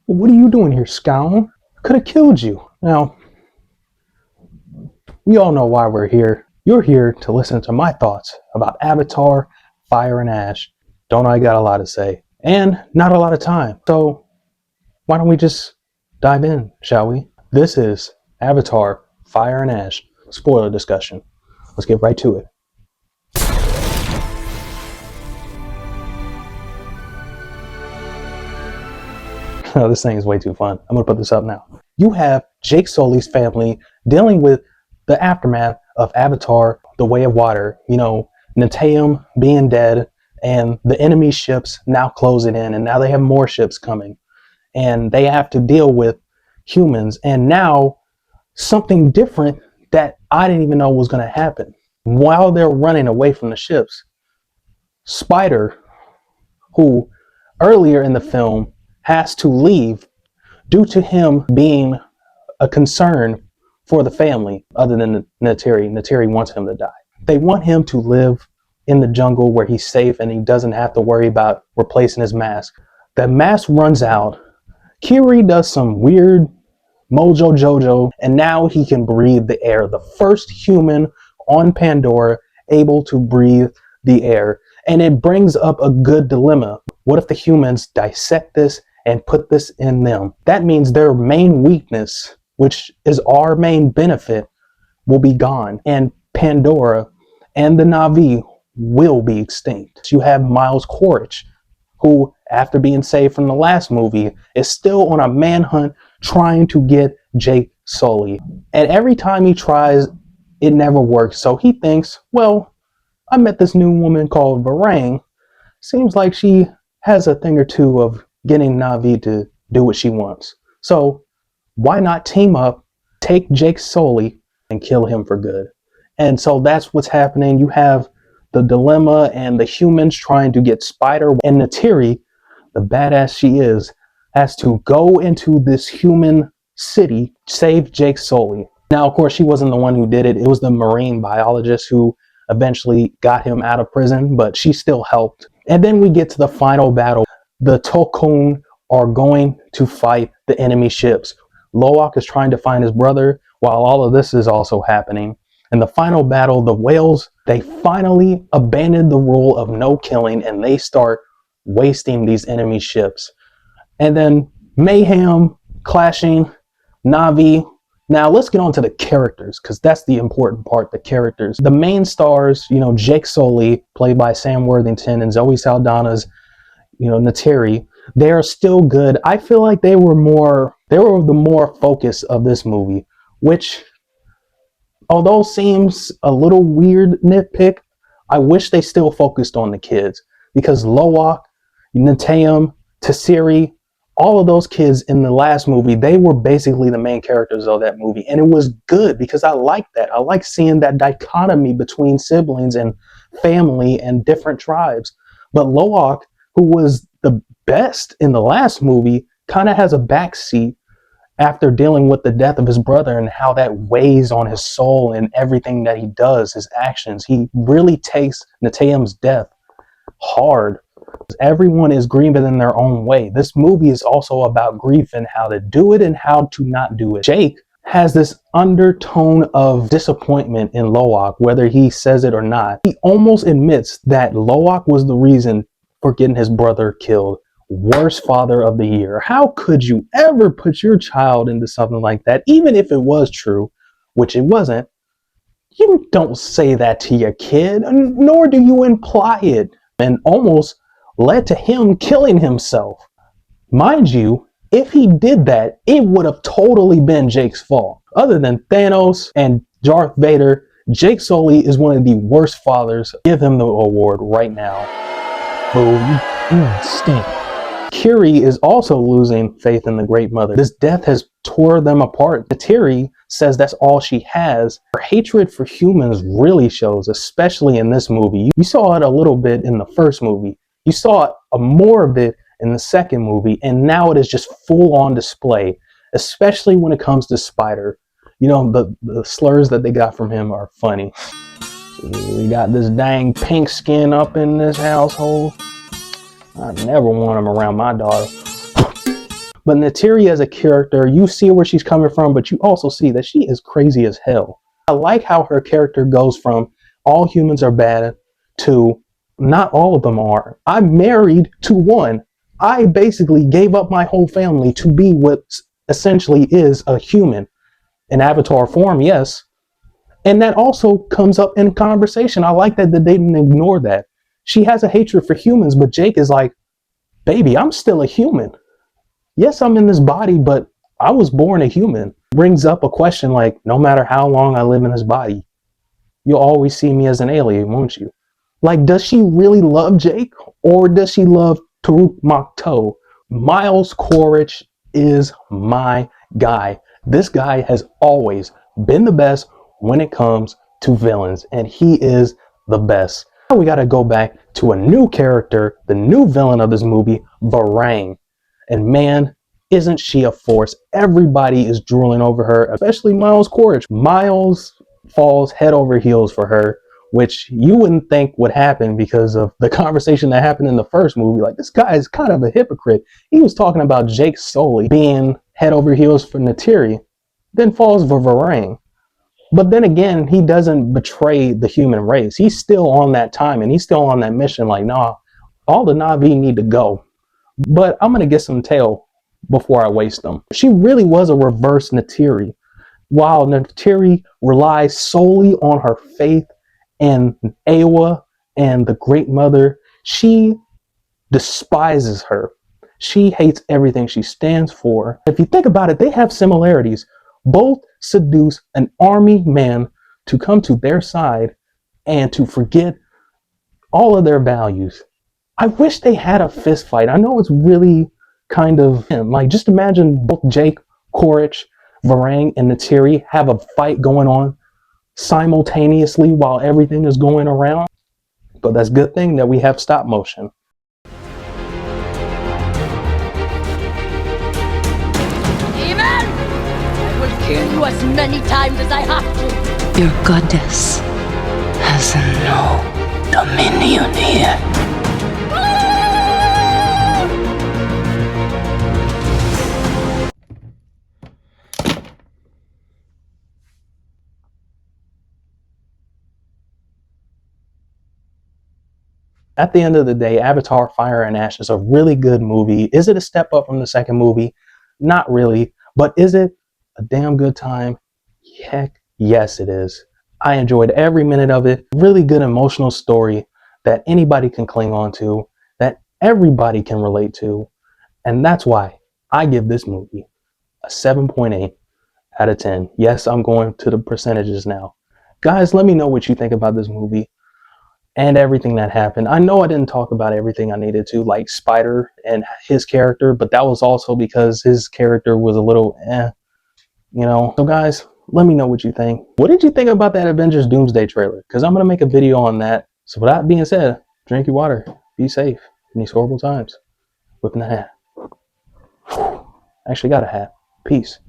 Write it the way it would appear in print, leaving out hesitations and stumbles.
What are you doing here, Scown? Could have killed you. Now, we all know why we're here. You're here to listen to my thoughts about Avatar, Fire and Ash. Don't I got a lot to say? And not a lot of time. So, why don't we just dive in, shall we? This is Avatar, Fire and Ash, spoiler discussion. Let's get right to it. Oh, this thing is way too fun. I'm gonna put this up now. You have Jake Sully's family dealing with the aftermath of Avatar, The Way of Water. You know, Neteyam being dead and the enemy ships now closing in, and now they have more ships coming. And they have to deal with humans. And now something different that I didn't even know was gonna happen. While they're running away from the ships, Spider, who earlier in the film has to leave due to him being a concern for the family other than Neytiri. Neytiri wants him to die. They want him to live in the jungle where he's safe and he doesn't have to worry about replacing his mask. The mask runs out. Kiri does some weird Mojo Jojo and now he can breathe the air. The first human on Pandora able to breathe the air. And it brings up a good dilemma. What if the humans dissect this and put this in them? That means their main weakness, which is our main benefit, will be gone. And Pandora and the Na'vi will be extinct. You have Miles Quaritch, who, after being saved from the last movie, is still on a manhunt trying to get Jake Sully. And every time he tries, it never works. So he thinks, well, I met this new woman called Varang. Seems like she has a thing or two of getting Na'vi to do what she wants. So why not team up, take Jake Sully, and kill him for good? And so that's what's happening. You have the dilemma and the humans trying to get Spider, and Neytiri, the badass she is, has to go into this human city, save Jake Sully. Now, of course, she wasn't the one who did it. It was the marine biologist who eventually got him out of prison, but she still helped. And then we get to the final battle. The Tolkun are going to fight the enemy ships. Loak is trying to find his brother while all of this is also happening. In the final battle, the whales, they finally abandon the rule of no killing and they start wasting these enemy ships. And then mayhem, clashing, Na'vi. Now let's get on to the characters, because that's the important part, the characters. The main stars, you know, Jake Sully, played by Sam Worthington, and Zoe Saldana's, you know, Neytiri, they are still good. I feel like they were the more focus of this movie, which, although seems a little weird nitpick, I wish they still focused on the kids, because Loak, Neteyam, Tassiri, all of those kids in the last movie, they were basically the main characters of that movie. And it was good because I like that. I like seeing that dichotomy between siblings and family and different tribes. But Loak, who was the best in the last movie, kind of has a backseat after dealing with the death of his brother and how that weighs on his soul and everything that he does, his actions. He really takes Neteyam's death hard. Everyone is grieving in their own way. This movie is also about grief and how to do it and how to not do it. Jake has this undertone of disappointment in Loak, whether he says it or not. He almost admits that Loak was the reason for getting his brother killed. Worst father of the year. How could you ever put your child into something like that? Even if it was true, which it wasn't, you don't say that to your kid, nor do you imply it. And almost led to him killing himself. Mind you, if he did that, it would have totally been Jake's fault. Other than Thanos and Darth Vader, Jake Sully is one of the worst fathers. Give him the award right now. Boom. Stink. Kiri is also losing faith in the Great Mother. This death has tore them apart. Neytiri says that's all she has. Her hatred for humans really shows, especially in this movie. You saw it a little bit in the first movie. You saw more of it in the second movie, and now it is just full on display, especially when it comes to Spider. You know, the slurs that they got from him are funny. We got this dang pink skin up in this household. I never want him around my daughter. But Neytiri as a character, you see where she's coming from, but you also see that she is crazy as hell. I like how her character goes from all humans are bad to not all of them are. I'm married to one. I basically gave up my whole family to be what essentially is a human in avatar form, yes. And that also comes up in conversation. I like that they didn't ignore that. She has a hatred for humans, but Jake is like, baby, I'm still a human. Yes, I'm in this body, but I was born a human. Brings up a question like, no matter how long I live in this body, you'll always see me as an alien, won't you? Like, does she really love Jake, or does she love Tariq Makto? Miles Quaritch is my guy. This guy has always been the best when it comes to villains, and he is the best. Now we got to go back to a new character, the new villain of this movie, Varang. And man, isn't she a force? Everybody is drooling over her, especially Miles Quaritch. Miles falls head over heels for her, which you wouldn't think would happen because of the conversation that happened in the first movie. Like, this guy is kind of a hypocrite. He was talking about Jake Sully being head over heels for Neytiri, then falls for Varang. But then again, he doesn't betray the human race. He's still on that time, and he's still on that mission. Like, nah, all the Na'vi need to go. But I'm going to get some tail before I waste them. She really was a reverse Neytiri. While Neytiri relies solely on her faith and Eywa and the Great Mother, she despises her. She hates everything she stands for. If you think about it, they have similarities. Both seduce an army man to come to their side and to forget all of their values. I wish they had a fist fight. I know it's really kind of like, just imagine both Jake, Quaritch, Varang, and Neytiri have a fight going on simultaneously while everything is going around. But that's a good thing that we have stop motion. Demon! I will kill you as many times as I have to. Your goddess has no dominion here. At the end of the day, Avatar Fire and Ash is a really good movie. Is it a step up from the second movie? Not really. But is it a damn good time? Heck, yes it is. I enjoyed every minute of it. Really good emotional story that anybody can cling on to, that everybody can relate to. And that's why I give this movie a 7.8 out of 10. Yes, I'm going to the percentages now. Guys, let me know what you think about this movie and everything that happened. I know I didn't talk about everything I needed to, like Spider and his character, but that was also because his character was a little you know. So guys, let me know what you think. What did you think about that Avengers Doomsday trailer? Because I'm going to make a video on that. So with that being said, drink your water, be safe in these horrible times. Whipping the hat. Actually got a hat. Peace.